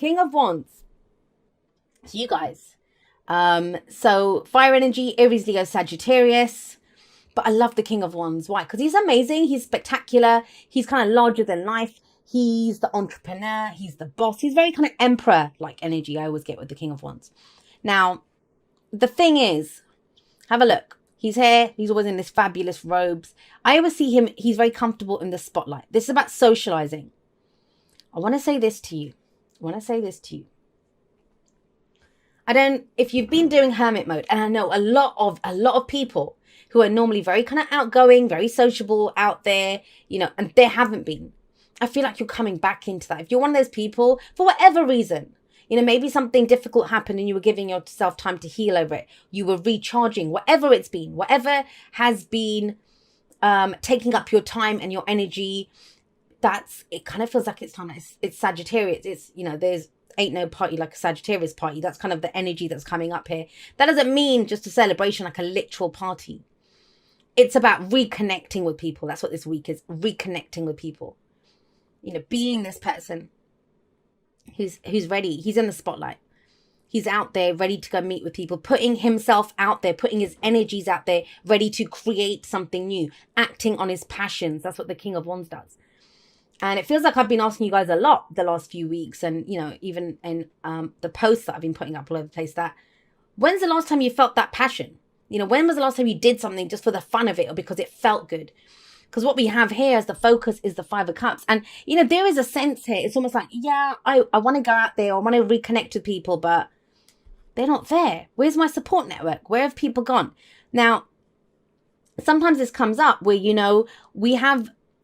King of Wands. So you guys. So fire energy, Aries, Leo, Sagittarius. But I love the King of Wands. Why? Because he's amazing. He's spectacular. He's kind of larger than life. He's the entrepreneur. He's the boss. He's very kind of emperor-like energy I always get with the King of Wands. Now, the thing is, have a look. He's here. He's always in this fabulous robes. I always see him. He's very comfortable in the spotlight. This is about socializing. I want to say this to you. If you've been doing hermit mode, and I know a lot of people who are normally very kind of outgoing, very sociable out there, and they haven't been. I feel like you're coming back into that. If you're one of those people, for whatever reason, maybe something difficult happened and you were giving yourself time to heal over it. You were recharging, whatever it's been, whatever has been taking up your time and your energy. It kind of feels like it's time. It's Sagittarius. It's, there's ain't no party like a Sagittarius party. That's kind of the energy that's coming up here. That doesn't mean just a celebration, like a literal party. It's about reconnecting with people. That's what this week is, reconnecting with people. Being this person who's ready. He's in the spotlight. He's out there ready to go meet with people, putting himself out there, putting his energies out there, ready to create something new, acting on his passions. That's what the King of Wands does. And it feels like I've been asking you guys a lot the last few weeks, and, even in the posts that I've been putting up all over the place, that when's the last time you felt that passion? When was the last time you did something just for the fun of it or because it felt good? Because what we have here as the focus is the Five of Cups. And, there is a sense here. It's almost like, yeah, I want to go out there. I want to reconnect with people, but they're not there. Where's my support network? Where have people gone? Now, sometimes this comes up where,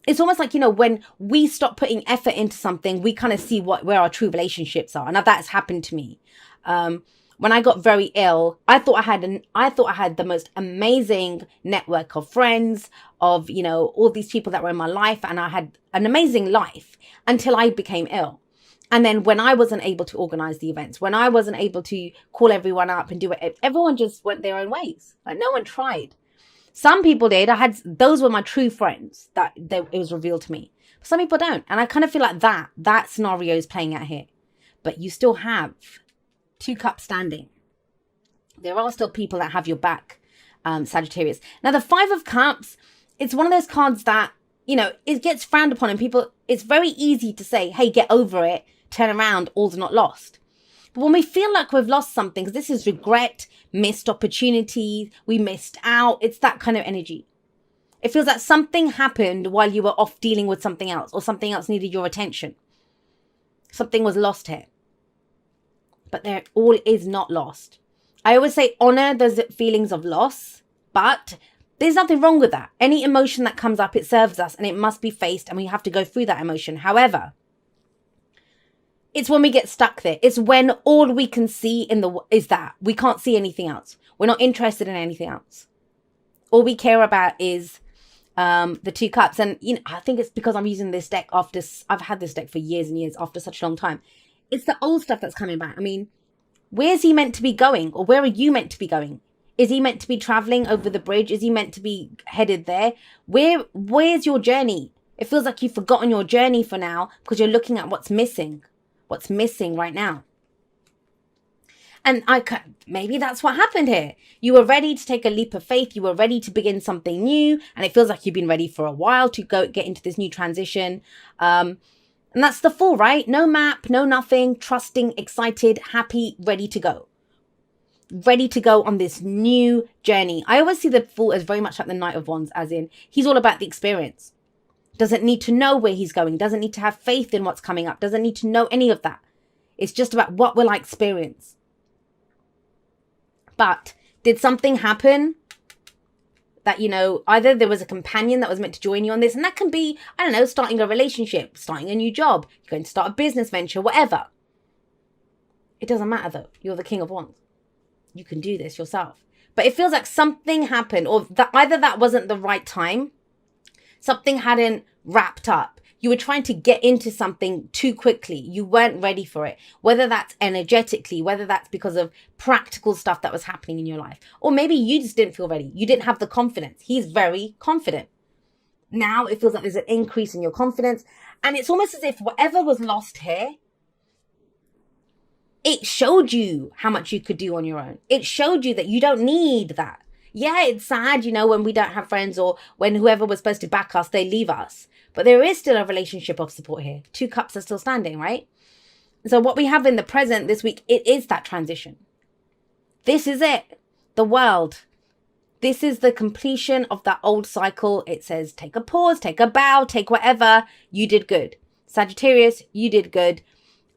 it's almost like, when we stop putting effort into something, we kind of see where our true relationships are. Now, that's happened to me. When I got very ill, I thought I had the most amazing network of friends, of, all these people that were in my life, and I had an amazing life until I became ill. And then when I wasn't able to organize the events, when I wasn't able to call everyone up and do it, everyone just went their own ways. Like, no one tried. Some people did. Those were my true friends it was revealed to me. But some people don't. And I kind of feel like that scenario is playing out here. But you still have 2 cups standing. There are still people that have your back, Sagittarius. Now, the 5 of Cups, it's one of those cards that, it gets frowned upon, and people, it's very easy to say, hey, get over it, turn around, all's not lost. But when we feel like we've lost something, because this is regret, missed opportunities, we missed out, it's that kind of energy. It feels like something happened while you were off dealing with something else, or something else needed your attention. Something was lost here. But there all is not lost. I always say honor those feelings of loss, but there's nothing wrong with that. Any emotion that comes up, it serves us and it must be faced, and we have to go through that emotion. However, it's when we get stuck there. It's when all we can see is that we can't see anything else. We're not interested in anything else. All we care about is the 2 cups. And I think it's because I'm using this deck after I've had this deck for years and years, after such a long time. It's the old stuff that's coming back. I mean, where's he meant to be going? Or where are you meant to be going? Is he meant to be traveling over the bridge? Is he meant to be headed there? Where's your journey? It feels like you've forgotten your journey for now because you're looking at what's missing right now. And maybe that's what happened here. You were ready to take a leap of faith. You were ready to begin something new. And it feels like you've been ready for a while to get into this new transition. And that's the Fool, right? No map, no nothing, trusting, excited, happy, ready to go. Ready to go on this new journey. I always see the Fool as very much like the Knight of Wands, as in he's all about the experience. Doesn't need to know where he's going. Doesn't need to have faith in what's coming up. Doesn't need to know any of that. It's just about what will I experience. But did something happen that, either there was a companion that was meant to join you on this, and that can be, I don't know, starting a relationship, starting a new job, you're going to start a business venture, whatever. It doesn't matter though. You're the King of Wands. You can do this yourself. But it feels like something happened, or that either that wasn't the right time, something hadn't wrapped up. You were trying to get into something too quickly. You weren't ready for it. Whether that's energetically, whether that's because of practical stuff that was happening in your life. Or maybe you just didn't feel ready. You didn't have the confidence. He's very confident. Now it feels like there's an increase in your confidence. And it's almost as if whatever was lost here, it showed you how much you could do on your own. It showed you that you don't need that. Yeah, it's sad, when we don't have friends, or when whoever was supposed to back us, they leave us. But there is still a relationship of support here. 2 cups are still standing, right? So what we have in the present this week, it is that transition. This is it. The world. This is the completion of that old cycle. It says, take a pause, take a bow, take whatever. You did good. Sagittarius, you did good.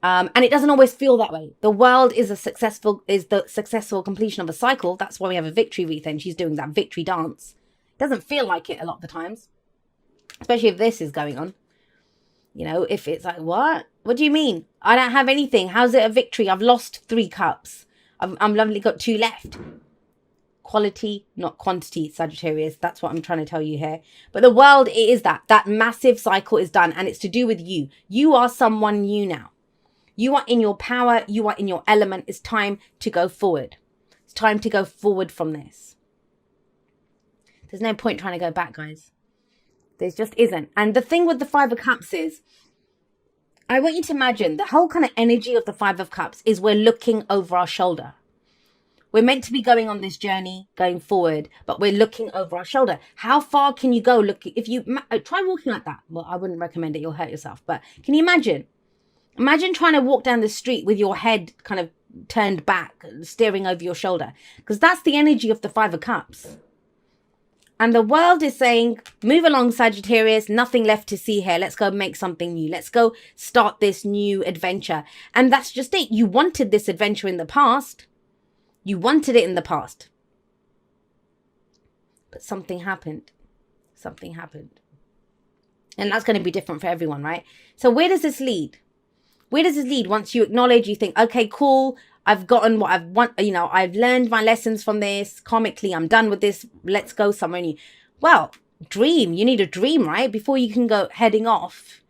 And it doesn't always feel that way. The world is the successful completion of a cycle. That's why we have a victory wreath, and she's doing that victory dance. It doesn't feel like it a lot of the times, especially if this is going on. If it's like, what do you mean? I don't have anything. How's it a victory? I've lost 3 cups. I'm lovely got 2 left. Quality, not quantity, Sagittarius. That's what I'm trying to tell you here. But the world, it is that massive cycle is done, and it's to do with you. You are someone new now. You are in your power. You are in your element. It's time to go forward. It's time to go forward from this. There's no point trying to go back, guys. There just isn't. And the thing with the 5 of Cups is, I want you to imagine the whole kind of energy of the 5 of Cups is we're looking over our shoulder. We're meant to be going on this journey, going forward, but we're looking over our shoulder. How far can you go? Look, if you try walking like that. Well, I wouldn't recommend it. You'll hurt yourself. But can you imagine? Imagine trying to walk down the street with your head kind of turned back, staring over your shoulder, because that's the energy of the 5 of Cups. And the world is saying, move along, Sagittarius, nothing left to see here. Let's go make something new. Let's go start this new adventure. And that's just it. You wanted this adventure in the past. You wanted it in the past. But something happened. Something happened. And that's going to be different for everyone, right? So where does this lead? Where does this lead? Once you acknowledge, you think, okay, cool. I've gotten what I've want, I've learned my lessons from this. Karmically, I'm done with this. Let's go somewhere new. Well, dream. You need a dream, right? Before you can go heading off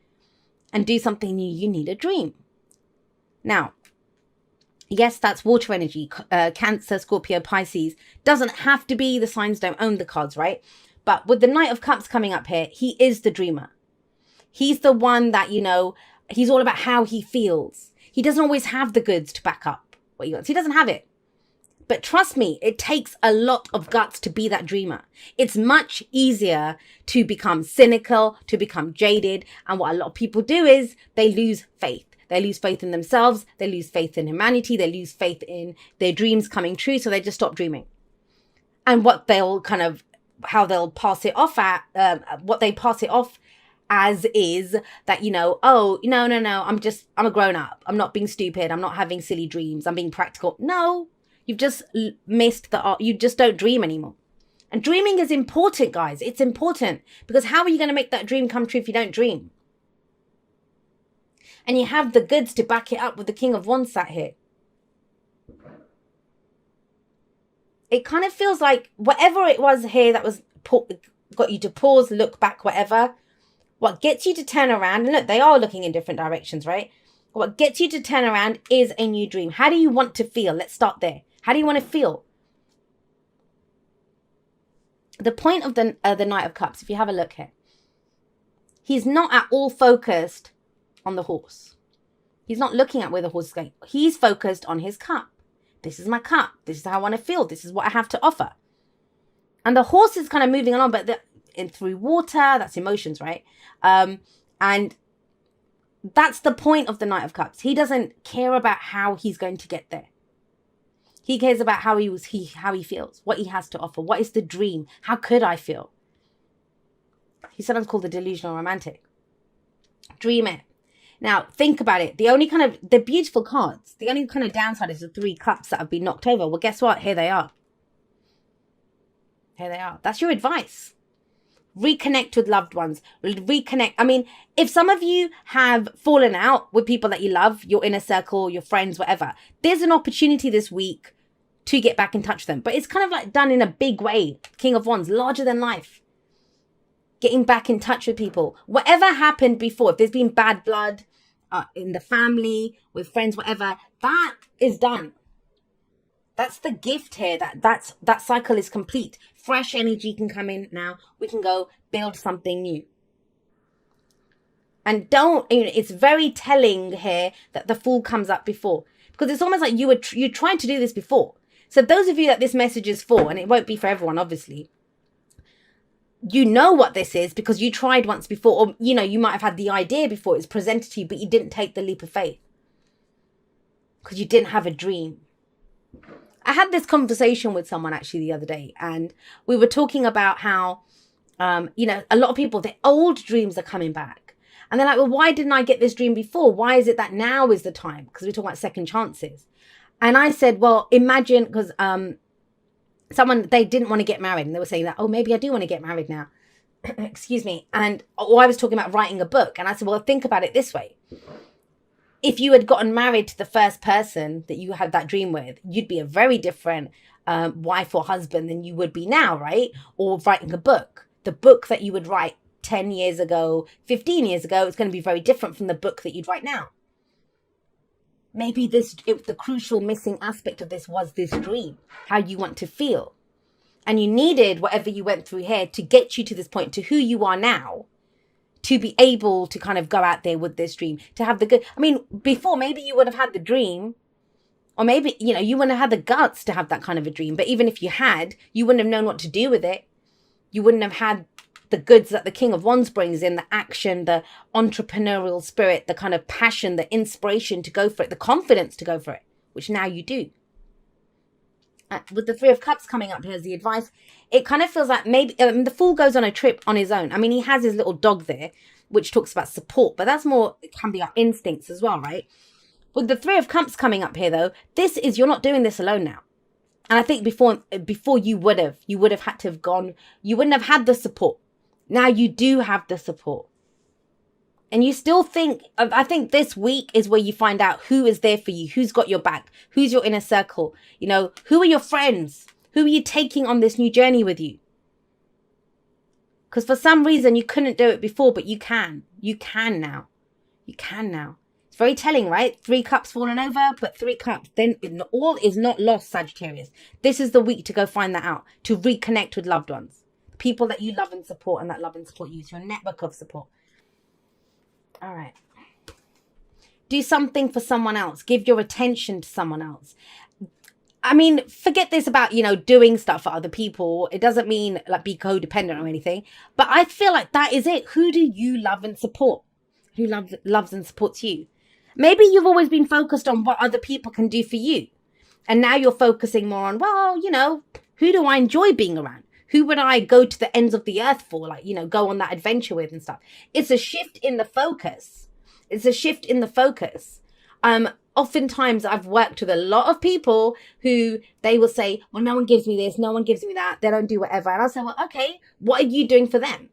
and do something new, you need a dream. Now, yes, that's water energy. Cancer, Scorpio, Pisces. Doesn't have to be. The signs don't own the cards, right? But with the Knight of Cups coming up here, he is the dreamer. He's the one that, he's all about how he feels. He doesn't always have the goods to back up what he wants. He doesn't have it. But trust me, it takes a lot of guts to be that dreamer. It's much easier to become cynical, to become jaded. And what a lot of people do is they lose faith. They lose faith in themselves. They lose faith in humanity. They lose faith in their dreams coming true. So they just stop dreaming. And what they'll how they'll pass it off what they pass it off as is that, oh, no, I'm a grown up. I'm not being stupid. I'm not having silly dreams. I'm being practical. No, you've just missed the art. You just don't dream anymore. And dreaming is important, guys. It's important, because how are you going to make that dream come true if you don't dream? And you have the goods to back it up with the King of Wands sat here. It kind of feels like whatever it was here that was got you to pause, look back, whatever. What gets you to turn around, and look, they are looking in different directions, right? What gets you to turn around is a new dream. How do you want to feel? Let's start there. How do you want to feel? The point of the Knight of Cups, if you have a look here, he's not at all focused on the horse. He's not looking at where the horse is going. He's focused on his cup. This is my cup. This is how I want to feel. This is what I have to offer. And the horse is kind of moving along, but through water, that's emotions, right? And that's the point of the Knight of Cups. He doesn't care about how he's going to get there. He cares about how he feels, what he has to offer. What is the dream? How could I feel? He's sometimes called the delusional romantic. Dream it. Now, think about it. They're beautiful cards. The only kind of downside is the 3 cups that have been knocked over. Well, guess what? Here they are. Here they are. That's your advice. Reconnect with loved ones. Reconnect. I mean, if some of you have fallen out with people that you love, your inner circle, your friends, whatever, there's an opportunity this week to get back in touch with them. But it's kind of like done in a big way. King of Wands, larger than life. Getting back in touch with people. Whatever happened before, if there's been bad blood in the family, with friends, whatever, that is done. That's the gift here. That cycle is complete. Fresh energy can come in now. We can go build something new. And it's very telling here that the Fool comes up before, because it's almost like you tried to do this before. So those of you that this message is for, and it won't be for everyone, obviously, you know what this is because you tried once before, or, you might have had the idea before it was presented to you, but you didn't take the leap of faith because you didn't have a dream. I had this conversation with someone actually the other day, and we were talking about how, a lot of people, their old dreams are coming back. And they're like, well, why didn't I get this dream before? Why is it that now is the time? Because we're talking about second chances. And I said, well, imagine, because they didn't want to get married. And they were saying that, oh, maybe I do want to get married now. Excuse me. And I was talking about writing a book. And I said, well, think about it this way. If you had gotten married to the first person that you had that dream with, you'd be a very different wife or husband than you would be now, right? Or writing a book. The book that you would write 10 years ago, 15 years ago, it's going to be very different from the book that you'd write now. Maybe the crucial missing aspect of this was this dream, how you want to feel. And you needed whatever you went through here to get you to this point, to who you are now, to be able to kind of go out there with this dream, to have the good. I mean, before, maybe you would have had the dream, or maybe, you wouldn't have had the guts to have that kind of a dream. But even if you had, you wouldn't have known what to do with it. You wouldn't have had the goods that the King of Wands brings in, the action, the entrepreneurial spirit, the kind of passion, the inspiration to go for it, the confidence to go for it, which now you do. With the Three of Cups coming up, here's the advice. It kind of feels like maybe the Fool goes on a trip on his own. I mean, he has his little dog there, which talks about support, but that's more, it can be our instincts as well, right? With the Three of Cups coming up here, though, you're not doing this alone now. And I think before you would have had to have gone, you wouldn't have had the support. Now you do have the support. And you still I think this week is where you find out who is there for you, who's got your back, who's your inner circle, who are your friends, who are you taking on this new journey with you? Because for some reason you couldn't do it before, but you can. You can now. You can now. It's very telling, right? 3 cups fallen over, but 3 cups. Then all is not lost, Sagittarius. This is the week to go find that out, to reconnect with loved ones. People that you love and support and that love and support you. It's your network of support. All right. Do something for someone else. Give your attention to someone else. I mean, forget this about, doing stuff for other people. It doesn't mean like be codependent or anything. But I feel like that is it. Who do you love and support? Who loves and supports you? Maybe you've always been focused on what other people can do for you. And now you're focusing more on, well, who do I enjoy being around? Who would I go to the ends of the earth for? Like, go on that adventure with and stuff. It's a shift in the focus. Oftentimes I've worked with a lot of people who they will say, well, no one gives me this. No one gives me that. They don't do whatever. And I'll say, well, okay, what are you doing for them?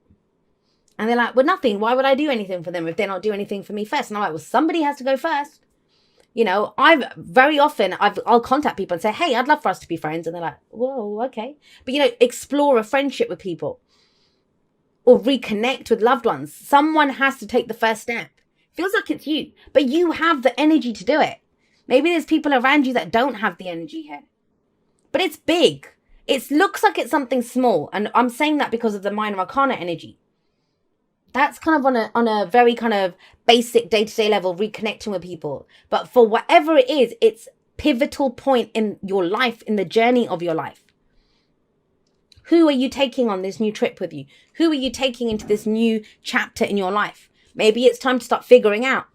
And they're like, well, nothing. Why would I do anything for them if they're not doing anything for me first? And I'm like, well, somebody has to go first. I'll contact people and say, hey, I'd love for us to be friends. And they're like, whoa, okay. But, explore a friendship with people or reconnect with loved ones. Someone has to take the first step. Feels like it's you, but you have the energy to do it. Maybe there's people around you that don't have the energy here, but it's big. It looks like it's something small. And I'm saying that because of the minor arcana energy. That's kind of on a very kind of basic day-to-day level, reconnecting with people. But for whatever it is, it's pivotal point in your life, in the journey of your life. Who are you taking on this new trip with you? Who are you taking into this new chapter in your life? Maybe it's time to start figuring out